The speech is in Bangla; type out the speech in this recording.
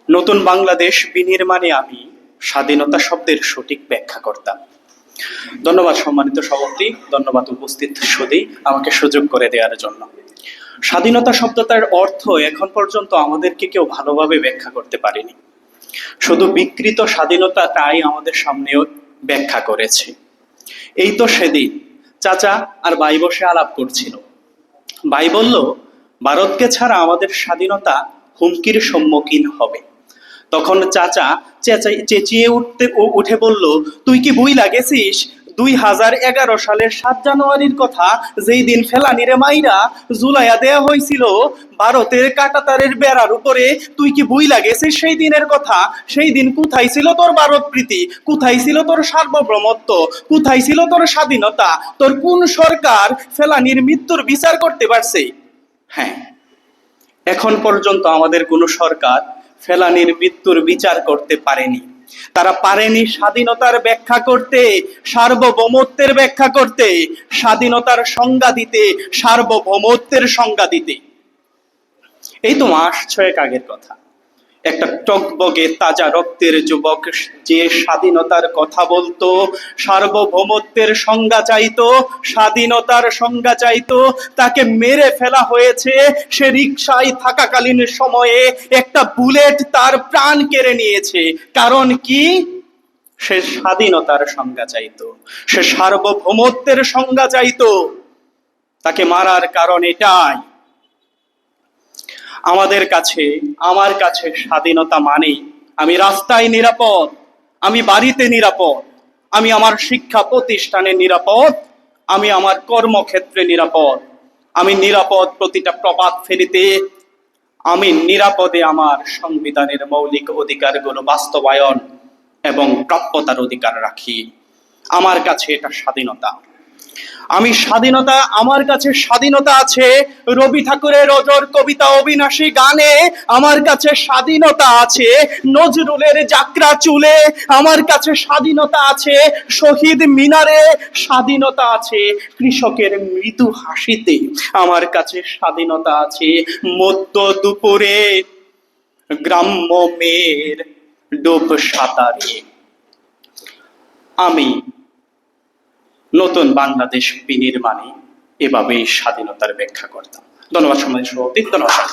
নতুন বাংলাদেশ বিনির্মাণে আমি স্বাধীনতা শব্দের সঠিক ব্যাখ্যা করতাম। ধন্যবাদ সম্মানিত সভাপতি, ধন্যবাদ উপস্থিত সুধী আমাকে সুযোগ করে দেওয়ার জন্য। স্বাধীনতা শব্দটার অর্থ এখন পর্যন্ত আমাদেরকে কেউ ভালোভাবে ব্যাখ্যা করতে পারেনি। শুধু বিকৃত স্বাধীনতাটাই আমাদের সামনেও ব্যাখ্যা করেছে। এই তো সেদিন চাচা আর ভাই বসে আলাপ করছিল। ভাই বলল, ভারতকে ছাড়া আমাদের স্বাধীনতা হুমকির সম্মুখীন হবে। তখন চাচা চেঁচিয়ে উঠে বলল, তুই কি বুইলা গেছিস 2011 সালের 7 জানুয়ারির কথা, যেই দিন ফেলানিরে মাইরা জুলাইয়া দেয়া হয়েছিল ভারতের কাঁটাতারের বেড়ার উপরে? তুই কি বুইলা গেছিস সেই দিনের কথা? সেই দিন কোথায় ছিল তোর ভারত প্রীতি? কোথায় ছিল তোর সার্বভৌমত্ব? কোথায় ছিল তোর স্বাধীনতা? তোর কোন সরকার ফেলানির মৃত্যুর বিচার করতে পারছে? হ্যাঁ, এখন পর্যন্ত আমাদের কোন সরকার ফেলানির মৃত্যুর বিচার করতে পারেনি। তারা পারেনি স্বাধীনতার ব্যাখ্যা করতে, সার্বভৌমত্বের ব্যাখ্যা করতে, স্বাধীনতার সংজ্ঞা দিতে, সার্বভৌমত্বের সংজ্ঞা দিতে। এই তো মাস 6 আগের কথা। একটা টকবগে তাজা রক্তের যুবক যে স্বাধীনতার কথা বলতো, সার্বভৌমত্বের সংজ্ঞা চাইতো, স্বাধীনতার সংজ্ঞা চাইতো, তাকে মেরে ফেলা হয়েছে। সে রিকশায় থাকাকালীন সময়ে একটা বুলেট তার প্রাণ কেড়ে নিয়েছে। কারণ কি? সে স্বাধীনতার সংজ্ঞা চাইতো, সে সার্বভৌমত্বের সংজ্ঞা চাইতো। তাকে মারার কারণ এটাই। আমার কাছে স্বাধীনতা মানে আমি রাস্তায় নিরাপদ, আমি বাড়িতে নিরাপদ, আমি আমার শিক্ষা প্রতিষ্ঠানে নিরাপদ, আমি আমার কর্মক্ষেত্রে নিরাপদ, আমি নিরাপদ প্রতিটা প্রভাত ফেরিতে, আমি নিরাপদে আমার সংবিধানের মৌলিক অধিকারগুলো বাস্তবায়ন এবং প্রাপ্যতার অধিকার রাখি। আমার কাছে এটা স্বাধীনতা। আমার কাছে স্বাধীনতা আছে রবি ঠাকুরের অজর কবিতা অবিনাশী গানে, আমার কাছে স্বাধীনতা আছে নজরুলের যাত্রা চুলে, আমার কাছে স্বাধীনতা আছে শহীদ মিনারে, স্বাধীনতা আছে কৃষকের মৃদু হাসিতে, আমার কাছে স্বাধীনতা আছে মধ্য দুপুরে গ্রাম্য মেয়ের ডুব সাঁতারে। আমি নতুন বাংলাদেশ বিনির্মাণে এভাবেই স্বাধীনতার ব্যাখ্যা করতাম। ধন্যবাদ সম্মানিত সভাপতি, ধন্যবাদ।